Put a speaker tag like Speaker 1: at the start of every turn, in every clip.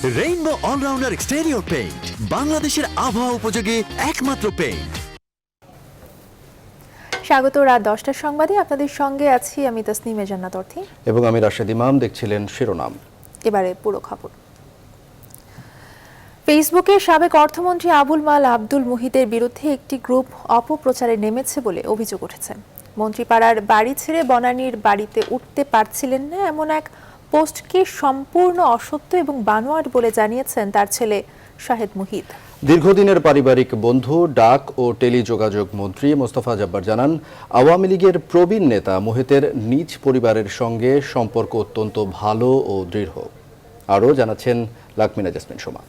Speaker 1: Rainbow allrounder exterior paint, বাংলাদেশের আবহাওয়া উপযোগী একমাত্র পেইন্ট।
Speaker 2: স্বাগত রাত 10টার সংবাদে, আপনাদের সঙ্গে আছি আমি তাসনিমে জান্নাত অর্থী
Speaker 3: এবং আমি রাশেদ ইমাম। দেখছিলেন শিরোনাম,
Speaker 2: এবারে পুরো খবর। ফেসবুকে সাবেক অর্থমন্ত্রী আবুল মাল আব্দুল মুহিতের বিরুদ্ধে একটি গ্রুপ অপপ্রচারে নেমেছে বলে অভিযোগ উঠেছে। মন্ত্রীপাড়ার বাড়ি ছেড়ে বনানীর বাড়িতে উঠতে পারছিলেন না এমন এক পোস্টকে সম্পূর্ণ অসত্য এবং বানোয়াট বলে জানিয়েছেন তার ছেলে শাহেদ মুহিত।
Speaker 3: দীর্ঘদিনের পারিবারিক বন্ধু ডাক ও টেলিযোগাযোগ মন্ত্রী মোস্তফা জব্বার জানান, আওয়ামী লীগের প্রবীণ নেতা মুহিতের নিজ পরিবারের সঙ্গে সম্পর্ক অত্যন্ত ভালো ও দৃঢ়। আরও জানাচ্ছেন লাকমিনা জাসমিন সোমা।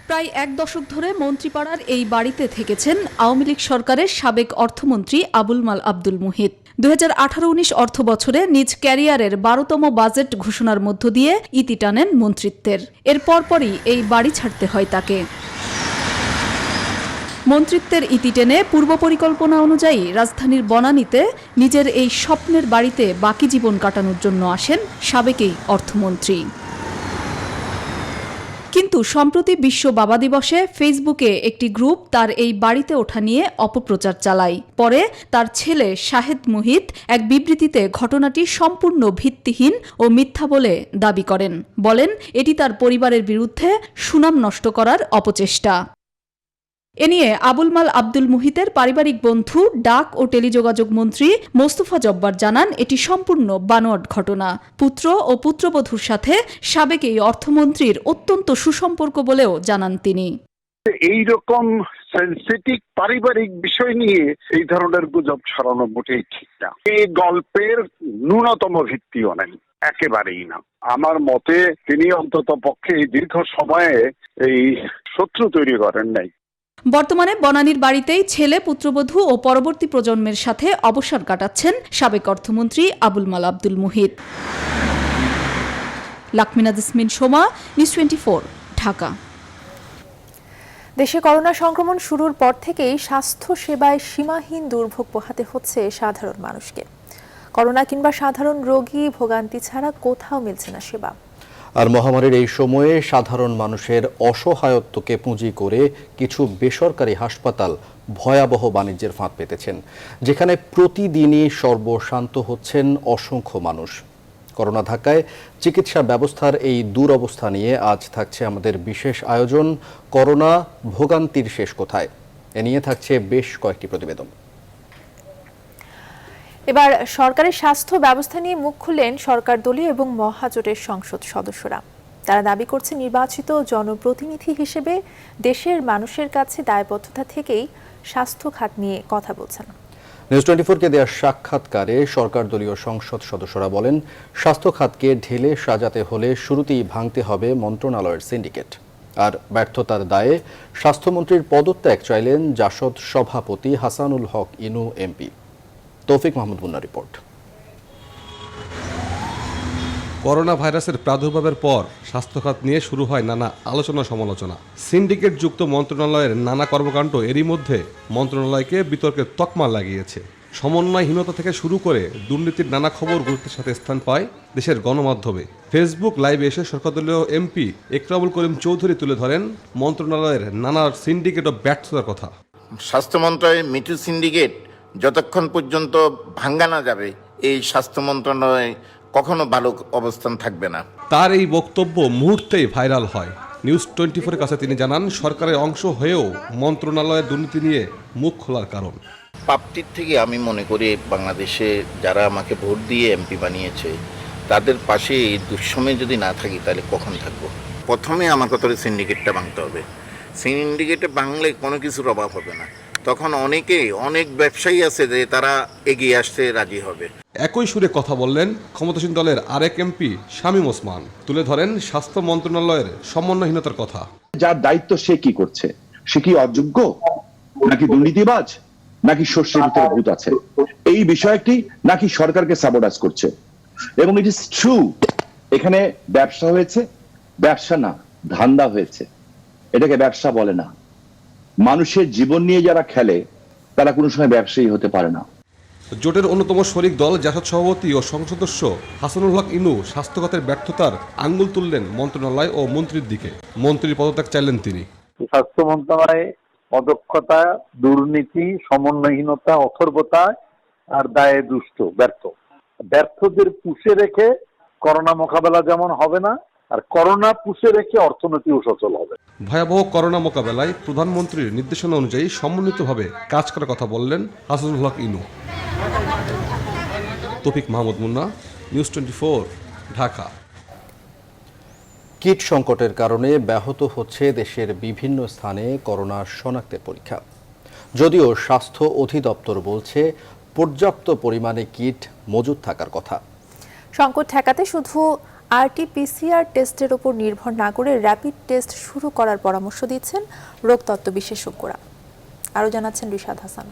Speaker 4: প্রায় এক দশক ধরে মন্ত্রীপাড়ার এই বাড়িতে থেকেছেন আওয়ামী লীগ সরকারের সাবেক অর্থমন্ত্রী আবুল মাল আব্দুল মুহিত। 2018-19 অর্থ বছরে নিজ ক্যারিয়ারের 12তম বাজেট ঘোষণার মধ্য দিয়ে ইতি টানেন মন্ত্রিত্বের। এর পরপরই এই বাড়ি ছাড়তে হয় তাকে। মন্ত্রিত্বের ইতি টেনে পূর্ব পরিকল্পনা অনুযায়ী রাজধানীর বনানীতে নিজের এই স্বপ্নের বাড়িতে বাকি জীবন কাটানোর জন্য আসেন সাবেক এই অর্থমন্ত্রী। কিন্তু সম্প্রতি বিশ্ব বাবা দিবসে ফেসবুকে একটি গ্রুপ তার এই বাড়িতে ওঠা নিয়ে অপপ্রচার চালায়। পরে তার ছেলে শাহেদ মুহিত এক বিবৃতিতে ঘটনাটি সম্পূর্ণ ভিত্তিহীন ও মিথ্যা বলে দাবি করেন। বলেন, এটি তার পরিবারের বিরুদ্ধে সুনাম নষ্ট করার অপচেষ্টা। এ নিয়ে আবুল মাল আব্দুল মুহিতের পারিবারিক বন্ধু ডাক ও টেলিযোগাযোগ মন্ত্রী মোস্তফা জব্বার জানান, এটি সম্পূর্ণ বানোয়াট ঘটনা। পুত্র ও পুত্রবধূর সাথে সাবেক এই অর্থমন্ত্রীর অত্যন্ত সুসম্পর্ক বলেও জানান তিনি।
Speaker 5: এইরকম সেনসিটিভ পারিবারিক বিষয় নিয়ে এই ধরনের গুজব ছড়ানো মোটেই ঠিক না। এই গল্পের ন্যূনতম ভিত্তিও নেই, একেবারেই না। আমার মতে তিনি অন্তত পক্ষে দীর্ঘ সময়ে এই শত্রু তৈরি করেন নাই।
Speaker 4: বর্তমানে বনানীর বাড়িতেই ছেলে, পুত্রবধূ ও পরবর্তী প্রজন্মের সাথে অবসর কাটাচ্ছেন সাবেক অর্থমন্ত্রী আবুল মাল আব্দুল মুহিত। লাকমিনা jasmine Soma, news 24, Dhaka.
Speaker 2: দেশে করোনা সংক্রমণ শুরুর পর থেকেই স্বাস্থ্য সেবায় সীমাহীন দুর্ভোগ পোহাতে হচ্ছে সাধারণ মানুষকে। করোনা কিংবা সাধারণ রোগী ভোগান্তি ছাড়া কোথাও মিলছে না সেবা।
Speaker 3: আর মহামারীর এই সময়ে সাধারণ মানুষের অসহায়ত্বকে পুঁজি করে কিছু বেসরকারি হাসপাতাল ভয়াবহ বাণিজ্যের ফাঁদ পেতেছেন, যেখানে প্রতিদিনই সর্বশান্ত হচ্ছেন অসংখ্য মানুষ। করোনা ধাক্কায় চিকিৎসা ব্যবস্থার এই দুরবস্থা নিয়ে আজ থাকছে আমাদের বিশেষ আয়োজন করোনা ভোগান্তির শেষ কোথায়। এ নিয়ে থাকছে বেশ কয়েকটি প্রতিবেদন।
Speaker 2: এবার সরকারের স্বাস্থ্য ব্যবস্থা নিয়ে মুখ খুললেন সরকার দলীয় এবং মহাজোটের সংসদ সদস্যরা। তারা দাবি করছে, নির্বাচিত জনপ্রতিনিধি হিসেবে দেশের মানুষের কাছে দায়বদ্ধতা থেকেই স্বাস্থ্য খাত নিয়ে কথা বলছেন।
Speaker 3: নিউজ 24-কে দেওয়া সাক্ষাৎকারে সরকার দলীয় সংসদ সদস্যরা বলেন, স্বাস্থ্য খাতকে ঢেলে সাজাতে হলে শুরুতেই ভাঙতে হবে মন্ত্রণালয়ের সিন্ডিকেট। আর ব্যর্থতার দায়ে স্বাস্থ্যমন্ত্রীর পদত্যাগ চাইলেন জাসদ সভাপতি হাসানুল হক ইনু এমপি। তৌফিক মাহমুদ মুন্নার রিপোর্ট।
Speaker 6: করোনা ভাইরাসের প্রাদুর্ভাবের পর স্বাস্থ্য খাত নিয়ে শুরু হয় নানা আলোচনা সমালোচনা। সিন্ডিকেট যুক্ত মন্ত্রণালয়ের নানা কর্মকাণ্ড এরই মধ্যে মন্ত্রণালয়কে বিতর্কের তকমা লাগিয়েছে। সমন্বয়হীনতা থেকে শুরু করে দুর্নীতির নানা খবর গুরুত্বের সাথে স্থান পায় দেশের গণমাধ্যমে। ফেসবুক লাইভে এসে সরকারদলীয় এমপি একরামুল করিম চৌধুরী তুলে ধরেন মন্ত্রণালয়ের নানা সিন্ডিকেট ও ব্যর্থতার কথা।
Speaker 7: স্বাস্থ্য মন্ত্রণালয়ের মিটু সিন্ডিকেট যতক্ষণ পর্যন্ত ভাঙ্গা না যাবে, এই স্বাস্থ্য মন্ত্রণালয় কখনো ভালো অবস্থান থাকবে না।
Speaker 6: তার এই বক্তব্য মুহূর্তেই ভাইরাল হয়। নিউজ 24-এর কাছে তিনি জানান, সরকারের অংশ হয়েও মন্ত্রণালয়ের দুর্নীতি নিয়ে মুখ খোলার কারণ।
Speaker 7: প্রাপ্তির থেকে আমি মনে করি বাংলাদেশে যারা আমাকে ভোট দিয়ে এমপি বানিয়েছে তাদের পাশে এই দুঃসময়ে যদি না থাকি তাহলে কখন থাকবো। প্রথমে আমার কথা সিন্ডিকেটটা ভাঙতে হবে। সিন্ডিকেটে ভাঙলে কোনো কিছুর অভাব হবে না। তখন অনেক ব্যবসায়ী আছে যে তারা এগিয়ে আসতে রাজি হবে।
Speaker 6: একই সুরে কথা বললেন ক্ষমতাসীন দলের আরেক এমপি শামীম ওসমান। তুলে ধরেন স্বাস্থ্য মন্ত্রণালয়ের সমন্বয়হীনতার কথা।
Speaker 8: যার দায়িত্ব সে কি করছে? সে কি অযোগ্য, নাকি দুর্নীতিবাজ, নাকি শস্যের ভিতরে ভূত আছে? এই বিষয়টি নাকি সরকারকে সাবোটাজ করছে। এবং ইট ইজ ট্রু, এখানে ব্যবসা হয়েছে, ব্যবসা না ধান্দা হয়েছে। এটাকে ব্যবসা বলে না। মানুষের জীবন নিয়ে যারা খেলে তারা কোনো সময় ব্যবসায়ী হতে পারে না।
Speaker 6: জোটের অন্যতম শরিক দল জাসদ সভাপতি ও সংসদ সদস্য হাসানুল হক ইনু স্বাস্থ্য খাতের ব্যর্থতার আঙ্গুল তুললেন মন্ত্রণালয় ও মন্ত্রীর দিকে। মন্ত্রীর পদত্যাগ চাইলেন তিনি।
Speaker 9: স্বাস্থ্য মন্ত্রণালয়ে অদক্ষতা, দুর্নীতি, সমন্বয়হীনতা, অথর্বতা আর দায়ে দুষ্ট, ব্যর্থদের পুষে রেখে করোনা মোকাবেলা যেমন হবে না, আর করোনা পুষে রেখে অর্থনীতিও সচল হবে।
Speaker 6: ভয়াবহ করোনা মোকাবেলায় প্রধানমন্ত্রীর নির্দেশনা অনুযায়ী সমন্বিতভাবে কাজ করার কথা বললেন হাসানুল হক ইনু। তৌফিক মাহমুদ মুন্না, নিউজ 24, ঢাকা।
Speaker 3: কিট সংকটের কারণে ব্যাহত হচ্ছে দেশের বিভিন্ন স্থানে করোনা শনাক্তের পরীক্ষা। যদিও স্বাস্থ্য অধিদপ্তর বলছে পর্যাপ্ত পরিমাণে কিট মজুদ থাকার কথা।
Speaker 2: সংকট ঠেকাতে শুধু RT-PCR টেস্টের উপর নির্ভর না করে র্যাপিড টেস্ট শুরু করার পরামর্শ দিচ্ছেন রোগতত্ত্ব বিশেষজ্ঞরা। আরও জানাচ্ছেন রিশাদ হাসান।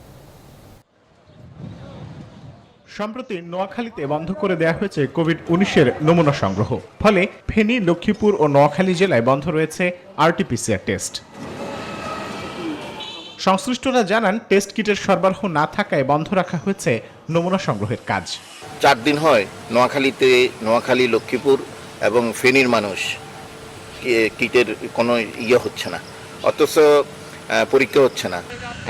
Speaker 10: সম্প্রতি নোয়াখালীতে বন্ধ করে দেওয়া হয়েছে কোভিড-19 নমুনা সংগ্রহ। ফলে ফেনী, লক্ষ্মীপুর ও নোয়াখালী জেলায় বন্ধ রয়েছে RT-PCR টেস্ট। সংশ্লিষ্টরা জানান, টেস্ট কিটের সরবরাহ না থাকায় বন্ধ রাখা হয়েছে নমুনা সংগ্রহের কাজ।
Speaker 7: 4 দিন হয় নোয়াখালী, লক্ষ্মীপুর এবং ফেনীর মানুষ কিটের কোনো হচ্ছে না, অথচ পরীক্ষা হচ্ছে না।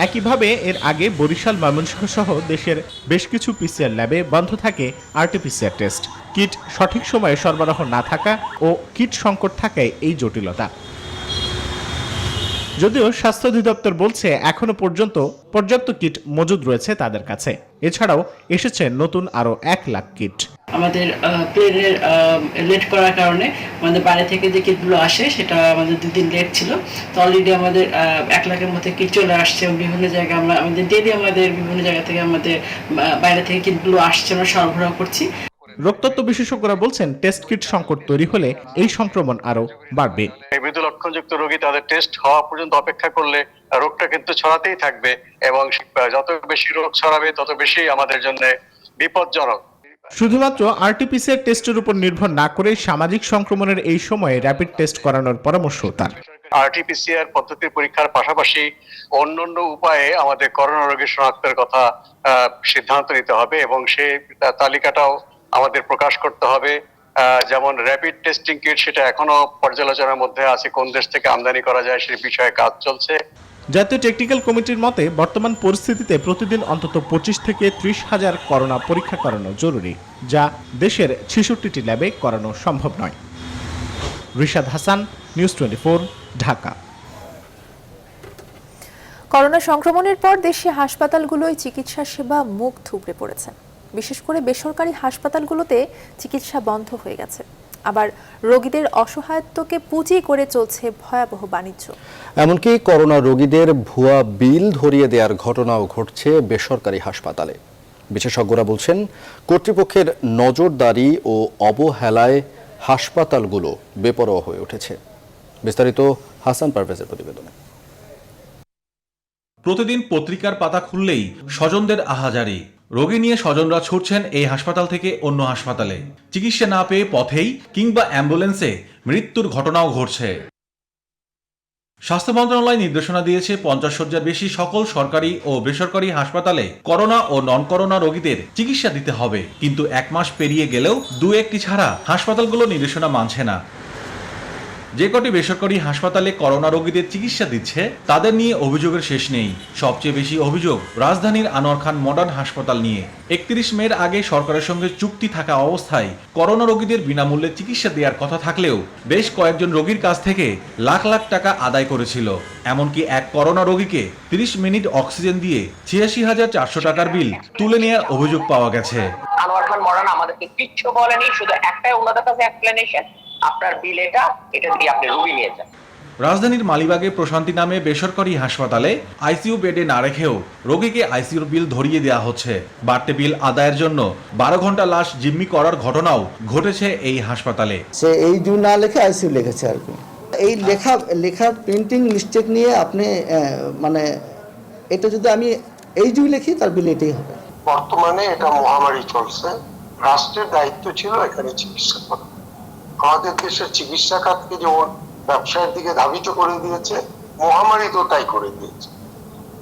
Speaker 10: একইভাবে এর আগে বরিশাল, ময়মনসিংহ সহ দেশের বেশ কিছু PCR ল্যাবে বন্ধ থাকে RT-PCR টেস্ট। কিট সঠিক সময়ে সরবরাহ না থাকা ও কিট সংকট থাকায় এই জটিলতা। যদিও স্বাস্থ্য অধিদপ্তর বলছে এখনো পর্যন্ত পর্যাপ্ত কিট মজুদ রয়েছে তাদের কাছে। এছাড়াও এসেছে নতুন আরো 1 লাখ কিট।
Speaker 11: আমাদের প্লেনের লেট করার কারণে আমাদের বাইরে থেকে যে কিটগুলো আসে সেটা আমাদের 2 দিন লেট ছিল। তো অলরেডি আমাদের 1 লাখের মতো কিট চলে আসছে। বিভিন্ন জায়গায় আমাদের ডেলি বিভিন্ন জায়গা থেকে আমাদের বাইরে থেকে কিটগুলো আসছে, আমরা সরবরাহ করছি।
Speaker 10: রোগতত্ত্ব বিশেষজ্ঞরা বলছেন, টেস্ট কিট সংকট তৈরি হলে এই সংক্রমণ আরো বাড়বে।
Speaker 12: মৃদু লক্ষণযুক্ত রোগী তাদের টেস্ট হওয়া পর্যন্ত অপেক্ষা করলে রোগটা কিন্তু ছড়াতেই থাকবে এবং যত বেশি রোগ ছড়াবে তত বেশি আমাদের জন্য বিপজ্জনক।
Speaker 10: শুধুমাত্র RT-PCR টেস্টের উপর নির্ভর না করে সামাজিক সংক্রমণের এই সময়ে র্যাপিড টেস্ট করানোর পরামর্শ তার।
Speaker 12: RT-PCR পদ্ধতির পরীক্ষার পাশাপাশি অন্যান্য উপায়ে আমাদের করোনা রোগীর শনাক্তের কথা সিদ্ধান্ত নিতে হবে এবং সেই তালিকাটাও আমাদের প্রকাশ করতে হবে। যেমন র্যাপিড টেস্টিং কিট, সেটা এখনো পর্যালোচনার মধ্যে আছে, কোন দেশ থেকে আমদানি করা যায় সেই বিষয়ে কাজ চলছে।
Speaker 10: জাতীয় টেকনিক্যাল কমিটির মতে বর্তমান পরিস্থিতিতে প্রতিদিন অন্তত 25 থেকে 30 হাজার করোনা পরীক্ষা করানো জরুরি, যা দেশের 66টি ল্যাবে করানো সম্ভব নয়। রিশাদ হাসান, নিউজ 24, ঢাকা।
Speaker 2: করোনা সংক্রমণের পর দেশে হাসপাতালগুলোয় চিকিৎসা সেবা মুখ থুবড়ে পড়েছে। বিশেষ করে বেসরকারি হাসপাতালগুলোতে চিকিৎসা বন্ধ হয়ে গেছে। আবার রোগীদের অসহায়ত্বকে পুঁজি করে চলছে ভয়াবহ বাণিজ্য।
Speaker 3: এমনকি করোনা রোগীদের ভুয়া বিল ধরিয়ে দেওয়ার ঘটনাও ঘটছে বেসরকারি হাসপাতালে। বিশেষজ্ঞরা বলছেন, কর্তৃপক্ষের নজরদারি ও অবহেলায় হাসপাতালগুলো বেপরোয়া হয়ে উঠেছে। বিস্তারিত হাসান পারভেজের প্রতিবেদনে।
Speaker 13: প্রতিদিন পত্রিকার পাতা খুললেই স্বজনদের আহাজারি। রোগী নিয়ে স্বজনরা ছুটছেন এই হাসপাতাল থেকে অন্য হাসপাতালে। চিকিৎসা না পেয়ে পথেই কিংবা অ্যাম্বুলেন্সে মৃত্যুর ঘটনাও ঘটছে। স্বাস্থ্য মন্ত্রণালয় নির্দেশনা দিয়েছে 50 শয্যার বেশি সকল সরকারি ও বেসরকারি হাসপাতালে করোনা ও নন করোনা রোগীদের চিকিৎসা দিতে হবে। কিন্তু 1 মাস পেরিয়ে গেলেও 2-1টি ছাড়া হাসপাতালগুলো নির্দেশনা মানছে না। যে কটি বেসরকারি হাসপাতালে করোনা রোগীদের চিকিৎসা দিচ্ছে তাদের নিয়ে অভিযোগের শেষ নেই। সবচেয়ে বেশি অভিযোগ রাজধানীর আনোয়ার খান মডার্ন হাসপাতাল নিয়ে। 31 মের আগে সরকারের সঙ্গে চুক্তি থাকা অবস্থায় করোনা রোগীদের বিনামূল্যে চিকিৎসা দেওয়ার কথা থাকলেও বেশ কয়েকজন রোগীর কাছ থেকে লাখ লাখ টাকা আদায় করেছিল। এমনকি এক করোনা রোগীকে 30 মিনিট অক্সিজেন দিয়ে 86,400 টাকার বিল তুলে নেওয়ার অভিযোগ পাওয়া গেছে।
Speaker 14: আনোয়ার খান মডার্ন আমাদেরকে কিচ্ছু বলেনি, শুধু একটাই ওনাদের কাছে এক্সপ্লেনেশন, আপনার বিল এটা দিয়ে আপনি রোগী নিয়ে যান।
Speaker 13: রাজধানীর মালিবাগে প্রশান্তি নামে বেসরকারি হাসপাতালে আইসিইউ বেডে না রেখেও রোগীকে আইসিইউর বিল ধরিয়ে দেওয়া হচ্ছে। বাড়তি বিল আদায়ের জন্য 12 ঘন্টা লাশ জিম্মি করার ঘটনাও ঘটেছে এই হাসপাতালে।
Speaker 15: সে এই জু না লিখে আইসিইউ লিখেছে আর কি। এই লেখার প্রিন্টিং মিস্টেক নিয়ে আপনি মানে এটা যদি আমি এই জু লিখি তার বিল এটাই হবে।
Speaker 16: বর্তমানে এটা মহামারী চলছে, রাষ্ট্রের দায়িত্ব ছিল এখানে চিকিৎসা করা। আমাদের দেশের চিকিৎসা খাতকে যেমন ব্যবসায়ের দিকে ধাবিত করে দিয়েছে, মহামারী তো তাই করে দিয়েছে।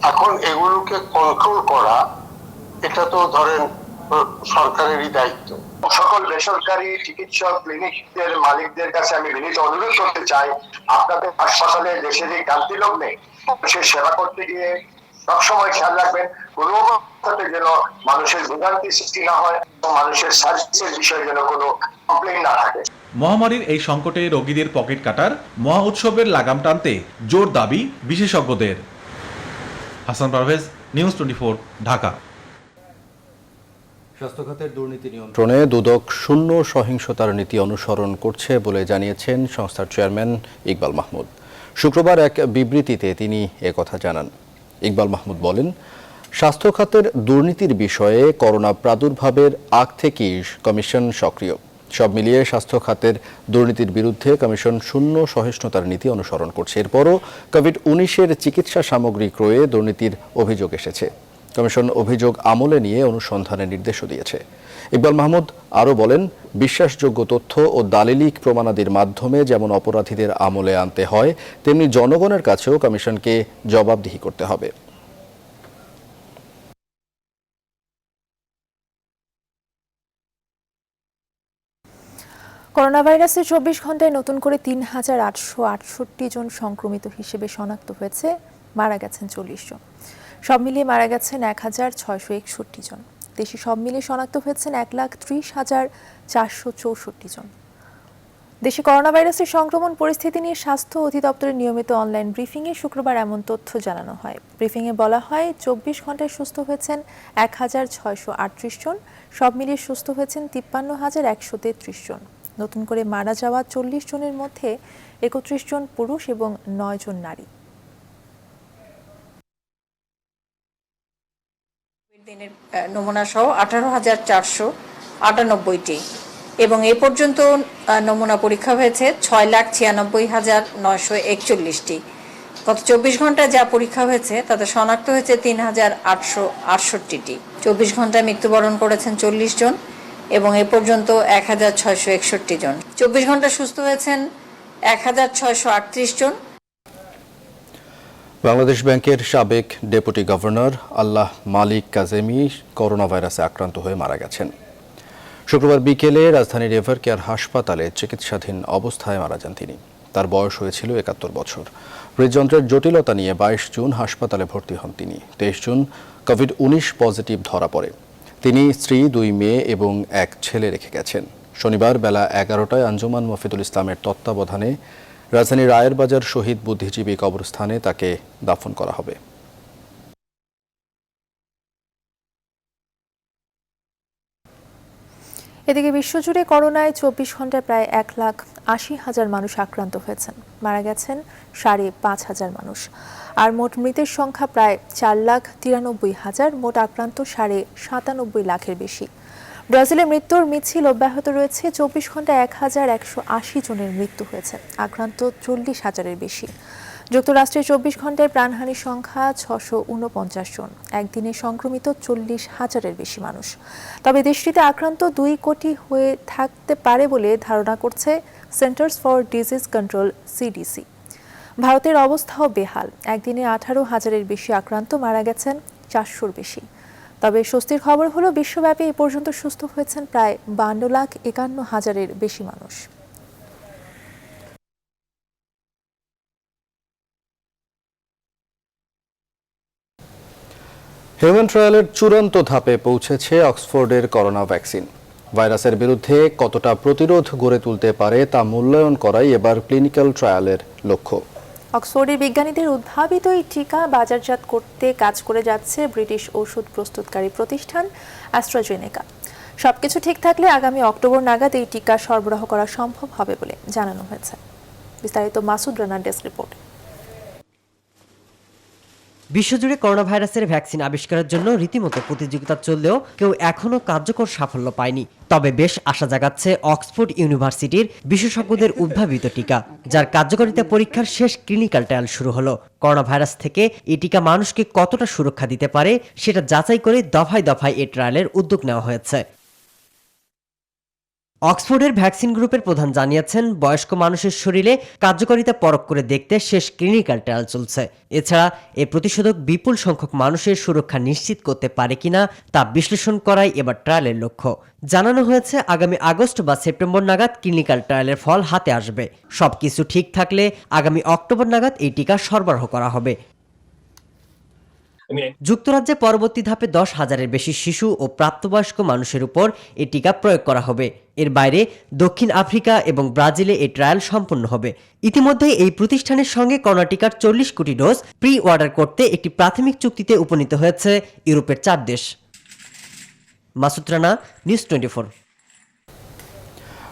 Speaker 16: এখন এগুলোকে কন্ট্রোল করা এটা তো ধরেন সরকারেরই দায়িত্ব। সকল বেসরকারি চিকিৎসক ক্লিনিকের মালিকদের কাছে আমি বিনীত অনুরোধ করতে চাই, আপনাদের হাসপাতালে দেশের এই ক্রান্তি লগ্নে সে সেবা করতে গিয়ে সবসময় খেয়াল রাখবেন কোনো অবস্থাতে যেন মানুষের ভোগান্তি সৃষ্টি না হয় এবং মানুষের সার্ভিসের বিষয়ে যেন কোনো কমপ্লেইন না থাকে।
Speaker 13: মহামারীর এই সংকটে রোগীদের পকেট কাটার মহা উৎসবের লাগাম টানতে জোর দাবি বিশেষজ্ঞদের। হাসান পারভেজ, নিউজ 24, ঢাকা।
Speaker 3: স্বাস্থ্য খাতের দুর্নীতি নিয়ন্ত্রণে দুদক শূন্য সহিংসতার নীতি অনুসরণ করছে বলে জানিয়েছেন সংস্থার চেয়ারম্যান ইকবাল মাহমুদ। শুক্রবার এক বিবৃতিতে তিনি একথা জানান। ইকবাল মাহমুদ বলেন, স্বাস্থ্য খাতের দুর্নীতির বিষয়ে করোনা প্রাদুর্ভাবের আগ থেকেই কমিশন সক্রিয়। সব মিলিয়ে স্বাস্থ্য খাতের দুর্নীতির বিরুদ্ধে কমিশন শূন্য সহিষ্ণুতার নীতি অনুসরণ করছে। এরপরও কোভিড-19 চিকিৎসা সামগ্রী ক্রয়ে দুর্নীতির অভিযোগ এসেছে। কমিশন অভিযোগ আমলে নিয়ে অনুসন্ধানের নির্দেশও দিয়েছে। ইকবাল মাহমুদ আরও বলেন, বিশ্বাসযোগ্য তথ্য ও দালিলিক প্রমাণাদির মাধ্যমে যেমন অপরাধীদের আমলে আনতে হয়, তেমনি জনগণের কাছেও কমিশনকে জবাবদিহি করতে হবে।
Speaker 2: করোনা ভাইরাসের 24 ঘন্টায় নতুন করে ৩,৮৬৮ জন সংক্রমিত হিসেবে শনাক্ত হয়েছে, মারা গেছেন 40 জন। সব মিলিয়ে মারা গেছেন ১,৬৬১ জন। দেশে সব মিলিয়ে শনাক্ত হয়েছেন ১,৩০,৪৬৪ জন। দেশে করোনা ভাইরাসের সংক্রমণ পরিস্থিতি নিয়ে স্বাস্থ্য অধিদপ্তরের নিয়মিত অনলাইন ব্রিফিংয়ে শুক্রবার এমন তথ্য জানানো হয়। ব্রিফিংয়ে বলা হয়, 24 ঘন্টায় সুস্থ হয়েছেন ১,৬৩৮ জন। সব মিলিয়ে সুস্থ হয়েছেন ৫৩,১৩৩ জন। নতুন করে মারা যাওয়া 40 জনের মধ্যে ৩১ জন পুরুষ এবং 9 জন নারী।
Speaker 17: দিনের নমুনা সহ 18,498টি এবং এ পর্যন্ত নমুনা পরীক্ষা হয়েছে 6,96,941টি। গত 24 ঘন্টায় যা পরীক্ষা হয়েছে তাতে শনাক্ত হয়েছে 3,868টি। 24 ঘন্টায় মৃত্যুবরণ করেছেন 40 জন এবং এ পর্যন্ত 1,661 জন। 24 ঘন্টা সুস্থ হয়েছেন 1,638 জন।
Speaker 3: বাংলাদেশ ব্যাংকের সাবেক ডেপুটি গভর্নর আল্লাহ মালিক কাজেমি করোনা ভাইরাসে আক্রান্ত হয়ে মারা গেছেন। শুক্রবার বিকেলে রাজধানীর এভারকেয়ার হাসপাতালে চিকিৎসাধীন অবস্থায় মারা যান তিনি। তার বয়স হয়েছিল ৭১ বছর। হৃদযন্ত্রের জটিলতা নিয়ে 22 জুন হাসপাতালে ভর্তি হন তিনি। 23 জুন কোভিড-19 পজিটিভ ধরা পড়ে। তিনি স্ত্রী, 2 মেয়ে এবং 1 ছেলে রেখে গেছেন। শনিবার বেলা 11টায় আঞ্জুমান মফিদুল ইসলামের তত্ত্বাবধানে রাজধানীর রায়ের বাজার শহীদ বুদ্ধিজীবী কবরস্থানে তাকে দাফন করা হবে।
Speaker 2: এদিকে বিশ্বজুড়ে করোনায় 24 ঘন্টায় প্রায় 1,80,000 মানুষ আক্রান্ত হয়েছেন। মারা গেছেন 5,500 মানুষ। আর মোট মৃতের সংখ্যা প্রায় 4,93,000। মোট আক্রান্ত 97.5 লাখের বেশি। ব্রাজিলে মৃত্যুর মিছিল অব্যাহত রয়েছে। 24 ঘন্টায় 1,180 জনের মৃত্যু হয়েছে, আক্রান্ত 40,000-এর বেশি। যুক্তরাষ্ট্রে 24 ঘন্টায় প্রাণহানির সংখ্যা 649 জন। একদিনে সংক্রমিত 40,000-এর বেশি মানুষ। তবে দেশটিতে আক্রান্ত 2 কোটি হয়ে থাকতে পারে বলে ধারণা করছে Centers for Disease Control CDC। ভারতের অবস্থাও বেহাল। একদিনে 18,000-এর বেশি আক্রান্ত, মারা গেছেন 400-র বেশি। তবে স্বস্তির খবর হলো, বিশ্বব্যাপী এ পর্যন্ত সুস্থ হয়েছেন প্রায় 52,51,000-এর বেশি মানুষ।
Speaker 3: হিউম্যান ট্রায়ালের চূড়ান্ত ধাপে পৌঁছেছে অক্সফোর্ডের করোনা ভ্যাকসিন। ভাইরাসের বিরুদ্ধে কতটা প্রতিরোধ গড়ে তুলতে পারে তা মূল্যায়ন করাই এবার ক্লিনিক্যাল ট্রায়ালের লক্ষ্য।
Speaker 2: অক্সফোর্ডের বিজ্ঞানীদের উদ্ভাবিত এই টিকা বাজারজাত করতে কাজ করে যাচ্ছে ব্রিটিশ ওষুধ প্রস্তুতকারী প্রতিষ্ঠান অ্যাস্ট্রাজেনেকা। সবকিছু ঠিক থাকলে আগামী অক্টোবর নাগাদ এই টিকা সরবরাহ করা সম্ভব হবে বলে জানানো হয়েছে। বিস্তারিত মাসুদ রানার ডেস্ক রিপোর্ট।
Speaker 18: বিশ্বজুড়ে করোনা ভাইরাসের ভ্যাকসিন আবিষ্কারের জন্য রীতিমতো প্রতিযোগিতা চললেও কেউ এখনও কার্যকর সাফল্য পায়নি। তবে বেশ আশা জাগাচ্ছে অক্সফোর্ড ইউনিভার্সিটির বিশেষজ্ঞদের উদ্ভাবিত টিকা, যার কার্যকারিতা পরীক্ষার শেষ ক্লিনিক্যাল ট্রায়াল শুরু হলো। করোনা ভাইরাস থেকে এই টিকা মানুষকে কতটা সুরক্ষা দিতে পারে সেটা যাচাই করে দফায় দফায় এই ট্রায়ালের উদ্যোগ নেওয়া হয়েছে। অক্সফোর্ডের ভ্যাকসিন গ্রুপের প্রধান জানিয়েছেন, বয়স্ক মানুষের শরীরে কার্যকারিতা পরখ করে দেখতে শেষ ক্লিনিক্যাল ট্রায়াল চলছে। এছাড়া এই প্রতিষেধক বিপুল সংখ্যক মানুষের সুরক্ষা নিশ্চিত করতে পারে কিনা তা বিশ্লেষণ করাই এবার ট্রায়ালের লক্ষ্য। জানানো হয়েছে আগামী আগস্ট বা সেপ্টেম্বর নাগাদ ক্লিনিক্যাল ট্রায়ালের ফল হাতে আসবে। সবকিছু ঠিক থাকলে আগামী অক্টোবর নাগাদ এই টিকা সরবরাহ করা হবে। যুক্তরাজ্যে পরবর্তী ধাপে 10,000-এর বেশি শিশু ও প্রাপ্তবয়স্ক মানুষের উপর এই টিকা প্রয়োগ করা হবে। এর বাইরে দক্ষিণ আফ্রিকা এবং ব্রাজিলে এই ট্রায়াল সম্পন্ন হবে। ইতিমধ্যে এই প্রতিষ্ঠানের সঙ্গে করোনা টিকার 40 কোটি ডোজ প্রি অর্ডার করতে একটি প্রাথমিক চুক্তিতে উপনীত হয়েছে ইউরোপের 4 দেশ। মাসুদ রানা, নিউজ 24।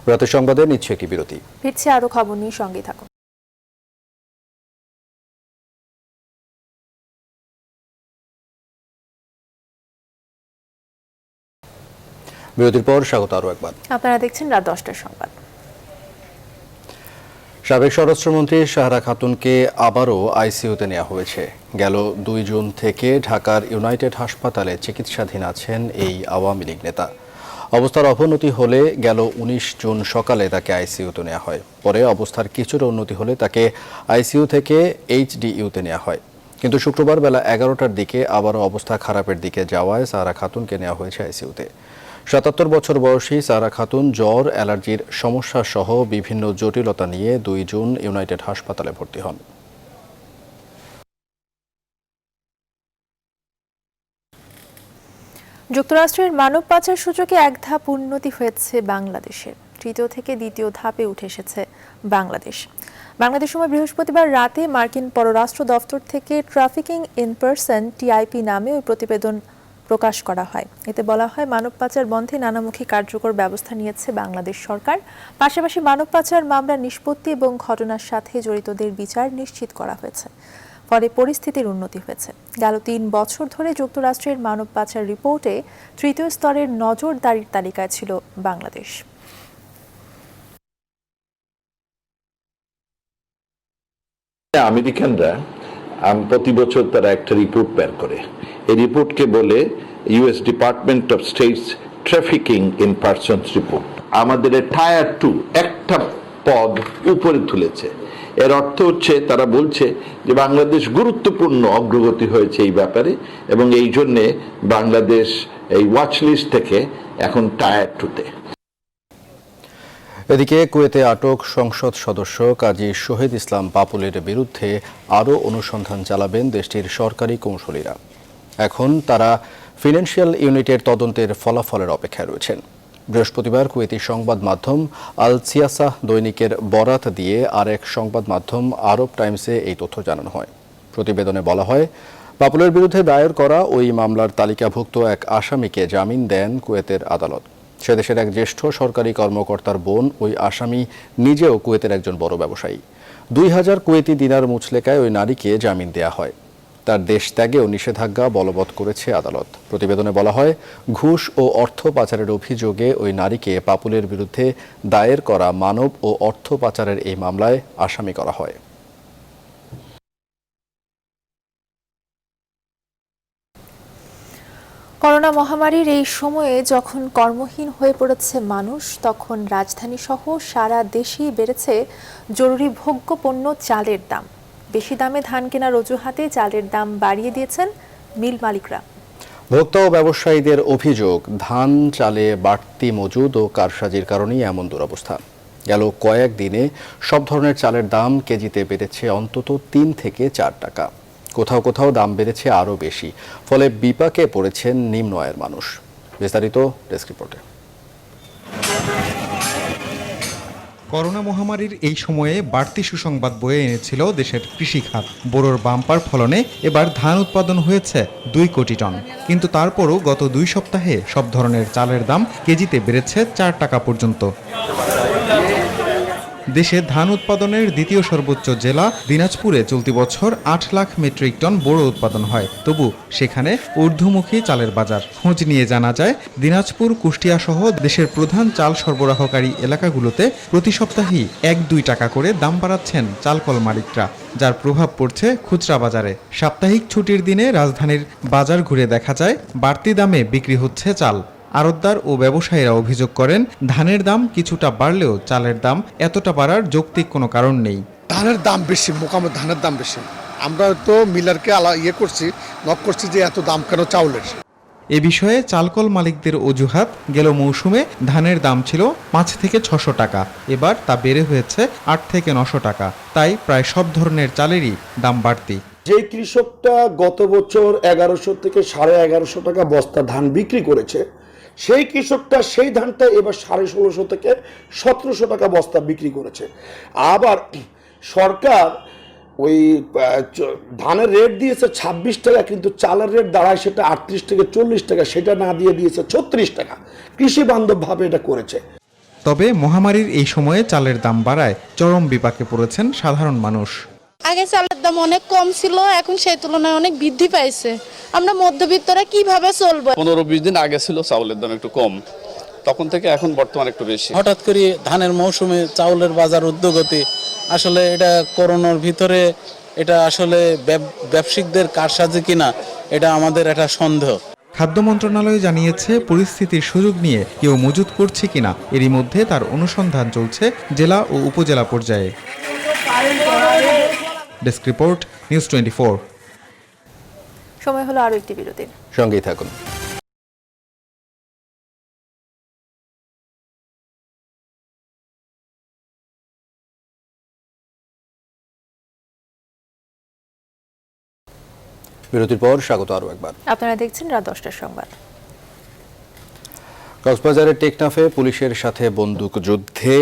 Speaker 3: রাতের সংবাদে নিচ্ছে একটি বিরতি।
Speaker 2: ফিরছে আরো খবর নিয়ে, সঙ্গে থাকুন।
Speaker 3: বিরতির পর স্বাগত আরও একবার।
Speaker 2: আপনারা দেখছেন রাত 10টার সংবাদ।
Speaker 3: সাবেক স্বরাষ্ট্রমন্ত্রী সাহারা খাতুনকে আবারও আইসিইউতে নেওয়া হয়েছে। গেল 2 জুন থেকে ঢাকার ইউনাইটেড হাসপাতালে চিকিৎসাধীন আছেন এই আওয়ামী লীগ নেতা। অবস্থার অবনতি হলে গেল 19 জুন সকালে তাকে আইসিইউতে নেওয়া হয়। পরে অবস্থার কিছুটা উন্নতি হলে তাকে আইসিইউ থেকে এইচডিইউতে নেওয়া হয়। কিন্তু শুক্রবার বেলা 11টার দিকে আবারও অবস্থা খারাপের দিকে যাওয়ায় সাহারা খাতুনকে নেওয়া হয়েছে আইসিইউতে। 77 বছর বয়সী সাহারা খাতুন জ্বর, অ্যালার্জির সমস্যা সহ বিভিন্ন জটিলতা নিয়ে 2 জুন ইউনাইটেড হাসপাতালে ভর্তি হন।
Speaker 2: যুক্তরাষ্ট্রের মানব পাচার সূচকে এক ধাপ উন্নতি হয়েছে বাংলাদেশের। তৃতীয় থেকে দ্বিতীয় ধাপে উঠে এসেছে বাংলাদেশ। বাংলাদেশ সময় বৃহস্পতিবার রাতে মার্কিন পররাষ্ট্র দফতর থেকে ট্রাফিকিং ইন পারসন টিআইপি নামে ওই প্রতিবেদন প্রকাশ করা হয়। এতে বলা হয়, মানব পাচার বন্ধে নানামুখী কার্যকর ব্যবস্থা নিয়েছে বাংলাদেশ সরকার। পাশাপাশি মানব পাচার মামলা নিষ্পত্তি এবং ঘটনার সাথে জড়িতদের বিচার নিশ্চিত করা হয়েছে। ফলে পরিস্থিতির উন্নতি হয়েছে। গেল 3 বছর ধরে যুক্তরাষ্ট্রের মানব পাচার রিপোর্টে তৃতীয় স্তরের নজরদারির তালিকায় ছিল বাংলাদেশ।
Speaker 19: আমেরিকানরা প্রতি বছর তারা একটা রিপোর্ট বের করে। এই রিপোর্টকে বলে US department of states trafficking in persons report. আমাদের টায়ার 2 একটা পদ উপরে তুলেছে। এর অর্থ হচ্ছে তারা বলছে যে বাংলাদেশ গুরুত্বপূর্ণ অগ্রগতি হয়েছে এই ব্যাপারে, এবং এই জন্যে বাংলাদেশ এই ওয়াচ লিস্ট থেকে এখন টায়ার 2-তে।
Speaker 3: এদিকে কুয়েতে আটক সংসদ সদস্য কাজী শহীদ ইসলাম পাপুলের বিরুদ্ধে আরও অনুসন্ধান চালাবেন দেশটির সরকারি কৌঁসুলিরা। এখন তারা ফিনান্সিয়াল ইউনিটের তদন্তের ফলাফলের অপেক্ষায় রয়েছেন। বৃহস্পতিবার কুয়েতি সংবাদ মাধ্যম আল সিয়াসাহ দৈনিকের বরাত দিয়ে আরেক সংবাদ মাধ্যম আরব টাইমসে এই তথ্য জানানো হয়। প্রতিবেদনে বলা হয়, পাপুলের বিরুদ্ধে দায়ের করা ওই মামলার তালিকাভুক্ত এক আসামিকে জামিন দেন কুয়েতের আদালত। সে দেশের এক জ্যেষ্ঠ সরকারি কর্মকর্তার বোন ওই আসামি নিজেও কুয়েতের একজন বড় ব্যবসায়ী। 2000 কুয়েতি দিনার মুচলেকায় ওই নারীকে জামিন দেয়া হয়। তার দেশ ত্যাগেও নিষেধাজ্ঞা বলবৎ করেছে আদালত। প্রতিবেদনে বলা হয়, ঘুষ ও অর্থ পাচারের অভিযোগে ওই নারীকে পাপুলের বিরুদ্ধে দায়ের করা মানব ও অর্থ পাচারের এই মামলায় আসামি করা হয়।
Speaker 2: করোনা মহামারীর এই সময়ে যখন কর্মহীন হয়ে পড়েছে মানুষ, তখন রাজধানী সহ সারা দেশেই বেড়েছে জরুরি ভোগ্য পণ্য চালের দাম। বেশি দামে ধান কেনার অজুহাতে চালের দাম বাড়িয়ে দিয়েছেন মিল মালিকরা।
Speaker 3: ভোক্তা ও ব্যবসায়ীদের অভিযোগ, ধান চালে বাড়তি মজুদ ও কারসাজির কারণেই এমন দুরবস্থা। গেল কয়েকদিনে সব ধরনের চালের দাম কেজিতে বেড়েছে অন্তত 3 থেকে 4 টাকা। কোথাও কোথাও দাম বেড়েছে আরও বেশি। ফলে বিপাকে পড়েছেন নিম্ন আয়ের মানুষ। বিস্তারিত ডেস্ক রিপোর্টে।
Speaker 20: করোনা মহামারীর এই সময়ে বাড়তি সুসংবাদ বয়ে এনেছিল দেশের কৃষি খাত। বোরোর বাম্পার ফলনে এবার ধান উৎপাদন হয়েছে 2 কোটি টন। কিন্তু তারপরও গত 2 সপ্তাহে সব ধরনের চালের দাম কেজিতে বেড়েছে 4 টাকা পর্যন্ত। দেশে ধান উৎপাদনের দ্বিতীয় সর্বোচ্চ জেলা দিনাজপুরে চলতি বছর 8 লাখ মেট্রিক টন বোরো উৎপাদন হয়। তবু সেখানে ঊর্ধ্বমুখী চালের বাজার। খোঁজ নিয়ে জানা যায়, দিনাজপুর, কুষ্টিয়া সহ দেশের প্রধান চাল সরবরাহকারী এলাকাগুলোতে প্রতি সপ্তাহেই 1-2 টাকা করে দাম বাড়াচ্ছেন চালকল মালিকরা, যার প্রভাব পড়ছে খুচরা বাজারে। সাপ্তাহিক ছুটির দিনে রাজধানীর বাজার ঘুরে দেখা যায় বাড়তি দামে বিক্রি হচ্ছে চাল। আড়তদার ও ব্যবসায়ীরা অভিযোগ করেন, ধানের দাম কিছুটা বাড়লেও চালের দাম এতটা বাড়ার যৌক্তিক কোনো কারণ নেই।
Speaker 21: ধানের দাম বেশি, মোকামে ধানের দাম বেশি। আমরা তো মিলারকে নক করছি যে এত দাম কেন চাউলের।
Speaker 20: এ বিষয়ে চালকল মালিকদের অজুহাত, গেল মৌসুমে ধানের দাম ছিল 5 থেকে 600 টাকা, এবার তা বেড়ে হয়েছে 8 থেকে 900 টাকা। তাই প্রায় সব ধরনের চালেরই দাম বাড়তি।
Speaker 22: যে কৃষকটা গত বছর 1100 থেকে 1150 টাকা বস্তা ধান বিক্রি করেছে, সেই কৃষকটা সেই ধানটা এবার 1650 থেকে 1700 টাকা বস্তা বিক্রি করেছে। আবার সরকার ওই ধানের রেট দিয়েছে 26 টাকা, কিন্তু চালের রেট দাঁড়ায় সেটা 38 থেকে 40 টাকা, সেটা না দিয়ে দিয়েছে 36 টাকা। কৃষি বান্ধব ভাবে এটা করেছে।
Speaker 20: তবে মহামারীর এই সময়ে চালের দাম বাড়ায় চরম বিপাকে পড়েছেন সাধারণ মানুষ।
Speaker 23: আগে চালের দাম অনেক কম ছিল, এখন সেই তুলনায় অনেক বৃদ্ধি পাইছে। আমরা মধ্যবিত্তরা কিভাবে চলবো?
Speaker 24: 15-20 দিন আগে ছিল চাউলের দাম একটু কম, তখন থেকে এখন বর্তমানে একটু বেশি।
Speaker 25: হঠাৎ করে ধানের মৌসুমে চাউলের বাজার ঊর্ধ্বগতি, আসলে এটা করোনার ভিতরে এটা আসলে ব্যবসায়িকদের কারসাজি কিনা, এটা আমাদের একটা সন্দেহ।
Speaker 20: খাদ্য মন্ত্রণালয় জানিয়েছে, পরিস্থিতির সুযোগ নিয়ে কেউ মজুত করছে কিনা এরই মধ্যে তার অনুসন্ধান চলছে জেলা ও উপজেলা পর্যায়ে। Desk report, news 24।
Speaker 2: সময় হলো আরো একটি বিরতির,
Speaker 3: সঙ্গেই থাকুন। বিরতির পর স্বাগত আরও একবার।
Speaker 2: আপনারা দেখছেন রাত 10টার সংবাদ।
Speaker 3: কক্সবাজারের টেকনাফে পুলিশের সাথে বন্দুক যুদ্ধে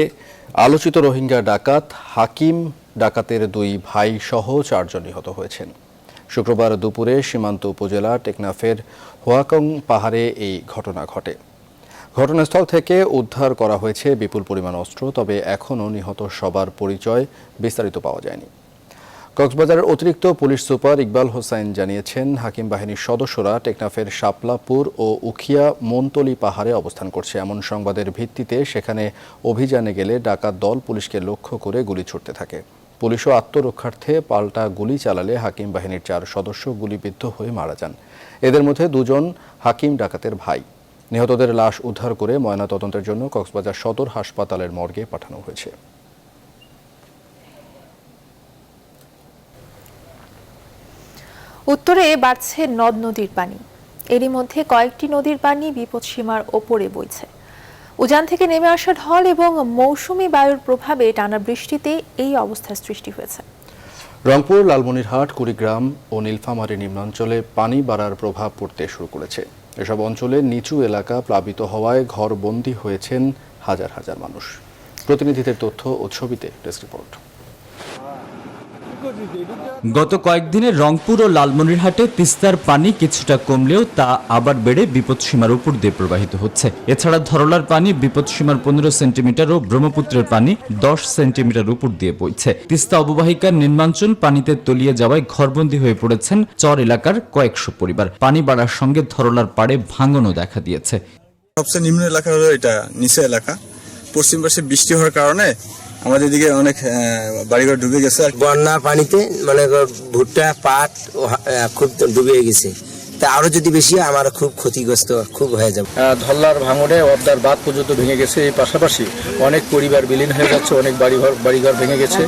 Speaker 3: আলোচিত রোহিঙ্গা ডাকাত হাকিম ডাকাতের 2 ভাই সহ 4 জন নিহত হয়েছেন। শুক্রবার দুপুরে সীমান্ত উপজেলা টেকনাফের হোয়াকং পাহাড়ে এই ঘটনা ঘটে। ঘটনাস্থল থেকে উদ্ধার করা হয়েছে বিপুল পরিমাণ অস্ত্র, তবে এখনও নিহত সবার পরিচয় বিস্তারিত পাওয়া যায়নি। কক্সবাজারের অতিরিক্ত পুলিশ সুপার ইকবাল হোসাইন জানিয়েছেন, হাকিম বাহিনীর সদস্যরা টেকনাফের শাপলাপুর ও উখিয়া মনতলি পাহাড়ে অবস্থান করছে। এমন সংবাদের ভিত্তিতে সেখানে অভিযানে গেলে ডাকাত দল পুলিশকে লক্ষ্য করে গুলি ছুড়তে থাকে। পুলিশও আত্মরক্ষার্থে পাল্টা গুলি চালালে হাকিম বাহিনীর 4 সদস্য গুলিবিদ্ধ হয়ে মারা যান। এদের মধ্যে 2 জন হাকিম ডাকাতের ভাই। নিহতদের লাশ উদ্ধার করে ময়নাতদন্তের জন্য কক্সবাজার সদর হাসপাতালের মর্গে পাঠানো হয়েছে।
Speaker 2: উত্তরে বাড়ছে নদ নদীর পানি। এরই মধ্যে কয়েকটি নদীর পানি বিপদসীমার ওপরে বইছে। উজান থেকে নেমে আসা ঢল এবং মৌসুমী বায়ুর প্রভাবে টানা বৃষ্টিতে এই অবস্থার সৃষ্টি হয়েছে।
Speaker 3: রংপুর, লালমনিরহাট, কুড়িগ্রাম ও নীলফামারী নিম্নাঞ্চলে পানি বাড়ার প্রভাব পড়তে শুরু করেছে। এসব অঞ্চলে নিচু এলাকা প্লাবিত হওয়ায় ঘরবন্দি হয়েছেন হাজার হাজার মানুষ। প্রতিনিধিদের তথ্য ও ছবিতে ডেস্ক রিপোর্ট।
Speaker 26: গত কয়েকদিনে রংপুর ও লালমনিরহাটে তিস্তার পানি কিছুটা কমলেও তা আবার বেড়ে বিপদসীমার উপর দিয়ে প্রবাহিত হচ্ছে। এছাড়া ধরলার পানি বিপদসীমার 15 সেন্টিমিটার ও ব্রহ্মপুত্রের পানি 10 সেন্টিমিটার উপর দিয়ে বইছে। তিস্তা অববাহিকার নিম্নাঞ্চল পানিতে তলিয়ে যাওয়ায় ঘরবন্দি হয়ে পড়েছেন চর এলাকার কয়েকশো পরিবার। পানি বাড়ার সঙ্গে ধরলার পাড়ে ভাঙনও দেখা দিয়েছে।
Speaker 27: সবচেয়ে নিম্ন এলাকা হলো এটা নিচে এলাকা। পশ্চিম পাশে বৃষ্টি হওয়ার কারণে আমাদের দিকে অনেক বাড়িঘর ডুবে গেছে।
Speaker 28: বন্যা পানিতে মানে ভুট্টা পাট খুব ডুবে গেছে, তা আরো যদি বেশি আমার খুব ক্ষতিগ্রস্ত খুব হয়ে যাবে।
Speaker 27: ধল্লার ভাঙনে অবদার বাঁধ পর্যন্ত ভেঙে গেছে। এই পাশাপাশি অনেক পরিবার বিলীন হয়ে যাচ্ছে, অনেক বাড়িঘর ভেঙে গেছে।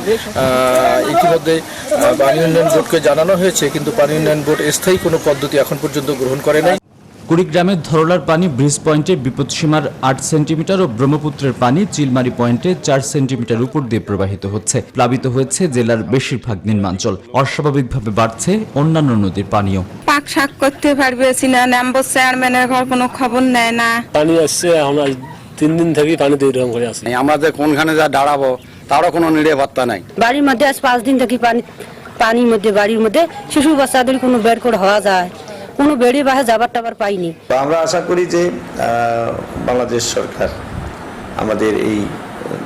Speaker 27: ইতিমধ্যে পানি উন্নয়ন বোর্ডকে জানানো হয়েছে, কিন্তু পানি উন্নয়ন বোর্ড স্থায়ী কোনো পদ্ধতি এখন পর্যন্ত গ্রহণ করে নাই।
Speaker 26: কুড়িগ্রামের ধরলার পানি ব্রিজ পয়েন্টে বিপদসীমার 8 সেন্টিমিটার ও ব্রহ্মপুত্রের পানি চিলমারি পয়েন্টে 4 সেন্টিমিটার উপর দিয়ে প্রবাহিত হচ্ছে। প্লাবিত হয়েছে জেলার বেশিরভাগ নিম্নাঞ্চল। অস্বাভাবিকভাবে বাড়ছে অন্যান্য নদীর পানিও।
Speaker 23: পাক শাক করতে পারবেছি না, নাম্বার চেয়ারম্যানের ঘর কোনো খবর নেয় না।
Speaker 27: পানি আসছে, আমরা 3 দিন থেকে পানিতে এরকম করে আছি।
Speaker 28: আমাদের কোনখানে যা দাঁড়াবো তারও কোনো নিড়ে পাত্তা নাই।
Speaker 23: বাড়ির মধ্যে আজ 5 দিন থেকে পানির মধ্যে বাড়ির মধ্যে শিশু বাচ্চাদের কোনো বের করে হওয়া যায়, কোনো বেড়ে বাহে যাবার টাবার পাইনি।
Speaker 28: আমরা আশা করি যে বাংলাদেশ সরকার আমাদের এই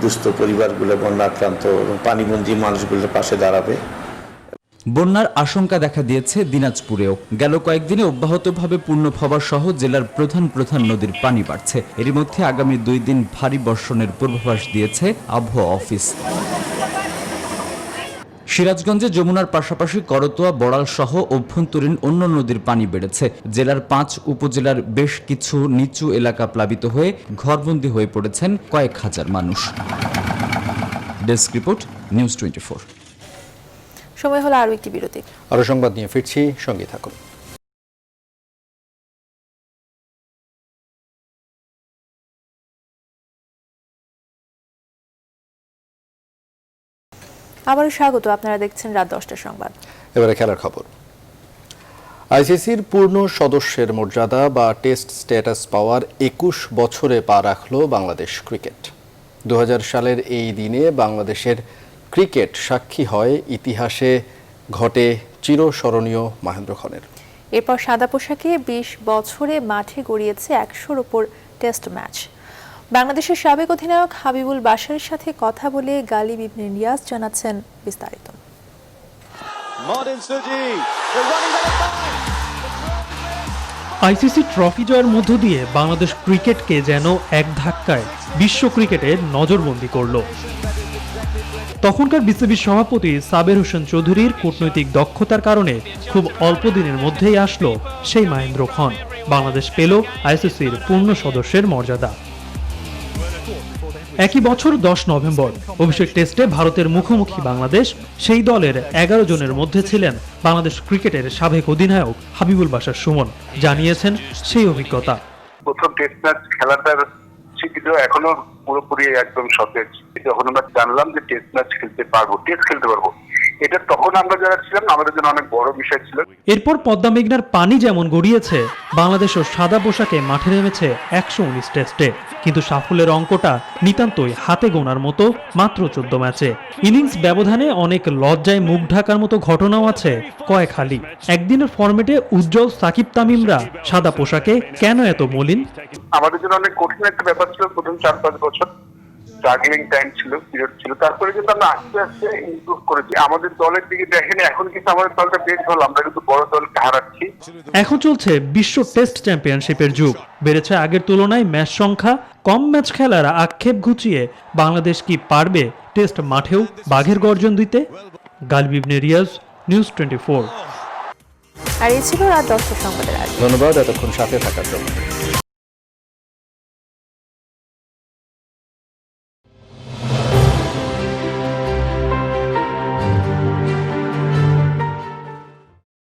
Speaker 28: দুস্থ পরিবারগুলো, বন্যা আক্রান্ত এবং পানিবন্দী মানুষগুলোর পাশে দাঁড়াবে।
Speaker 26: বন্যার আশঙ্কা দেখা দিয়েছে দিনাজপুরেও। গেল কয়েকদিনে অব্যাহতভাবে পূর্ণভবা সহ জেলার প্রধান প্রধান নদীর পানি বাড়ছে। এরই মধ্যে আগামী 2 দিন ভারী বর্ষণের পূর্বাভাস দিয়েছে আবহাওয়া অফিস। সিরাজগঞ্জে যমুনার পাশাপাশি করতোয়া, বড়াল সহ অভ্যন্তরীণ অন্য নদীর পানি বেড়েছে। জেলার 5 উপজেলার বেশ কিছু নিচু এলাকা প্লাবিত হয়ে ঘরবন্দি হয়ে পড়েছেন কয়েক হাজার মানুষ। Desk report, news 24।
Speaker 2: সময় হলো আরও একটি বিরতি।
Speaker 3: আরও সংবাদ নিয়ে ফিরছি, সঙ্গে থাকুন।
Speaker 2: আবারও স্বাগত, আপনারা দেখছেন রাত 10টার সংবাদ।
Speaker 3: এবারে খেলার খবর। আইসিসির পূর্ণ সদস্যের মর্যাদা বা টেস্ট স্ট্যাটাস পাওয়ার 21 বছরে পা রাখল বাংলাদেশ ক্রিকেট। 2000 সালের এই দিনে বাংলাদেশের ক্রিকেট সাক্ষী হয় ইতিহাসে ঘটে চিরস্মরণীয় মহেন্দ্রক্ষণের।
Speaker 2: এরপর সাদা পোশাকে 20 বছরে মাঠে গড়িয়েছে 100-র উপর টেস্ট ম্যাচ। বাংলাদেশের সাবেক অধিনায়ক হাবিবুল বাশারের সাথে কথা বলে গালিব ইবনে রিয়াজ জানাচ্ছেন বিস্তারিত।
Speaker 1: আইসিসি ট্রফি জয়ের মধ্য দিয়ে বাংলাদেশ ক্রিকেটকে যেন এক ধাক্কায় বিশ্ব ক্রিকেটের নজরবন্দি করল। তখনকার বিসিবির সভাপতি সাবের হোসেন চৌধুরীর কূটনৈতিক দক্ষতার কারণে খুব অল্প দিনের মধ্যেই আসলো সেই মহেন্দ্রক্ষণ। বাংলাদেশ পেল আইসিসির পূর্ণ সদস্যের মর্যাদা। একই বছর 10 নভেম্বর অভিষেক টেস্টে ভারতের মুখোমুখি বাংলাদেশ। সেই দলের 11 জনের মধ্যে ছিলেন বাংলাদেশ ক্রিকেটের সাবেক অধিনায়ক হাবিবুল বাশার সুমন। জানিয়েছেন সেই অভিজ্ঞতা।
Speaker 16: প্রথম টেস্ট ম্যাচ খেলাটার স্মৃতিটা এখনো পুরোপুরি একদম সতেজ। যখন আমরা জানলাম যে টেস্ট ম্যাচ খেলতে পারবো, টেস্ট খেলতে পারবো, এটা তখন আমরা যারা ছিলাম আমাদের জন্য অনেক বড় বিষয় ছিল।
Speaker 1: এরপর পদ্মা মেঘনার পানি যেমন গড়িয়েছে, বাংলাদেশও সাদা পোশাকে মাঠে নেমেছে 119 টেস্টে। কিন্তু সাফল্যের অঙ্কটা নিতান্তই হাতে গোনার মতো, মাত্র 14 ম্যাচে। ইনিংস ব্যবধানে অনেক লজ্জায় মুখ ঢাকার মতো ঘটনাও আছে কয়েক হালি। একদিনের ফরম্যাটে উজ্জ্বল সাকিব তামিমরা সাদা পোশাকে কেন এত মলিন?
Speaker 16: আমাদের জন্য অনেক কঠিন একটা ব্যাপার ছিল প্রথম 4-5 বছর। স্ট্রাগলিং টাইম ছিল, পিরিয়ড ছিল। তারপরে কিন্তু আমরা আস্তে আস্তে ইমপ্রুভ করেছি। আমাদের দলের দিকে দেখেন, এখন কিন্তু আমাদের দলটা বেশ ভালো, আমরা কিন্তু বড় দলকে হারাচ্ছি।
Speaker 1: এখন চলছে বিশ্ব টেস্ট চ্যাম্পিয়নশিপের যুগ। বেড়েছে আগের তুলনায় ম্যাচ সংখ্যা। কম ম্যাচ খেলার আক্ষেপ ঘুচিয়ে বাংলাদেশ কি পারবে টেস্ট মাঠেও বাঘের গর্জন দিতে? গালিব ইবনে রিয়াজ, নিউজ 24।
Speaker 2: আর এই ছিল রাত 10টার সংবাদের আগে।
Speaker 3: ধন্যবাদ এতক্ষণ সাথে থাকার জন্য।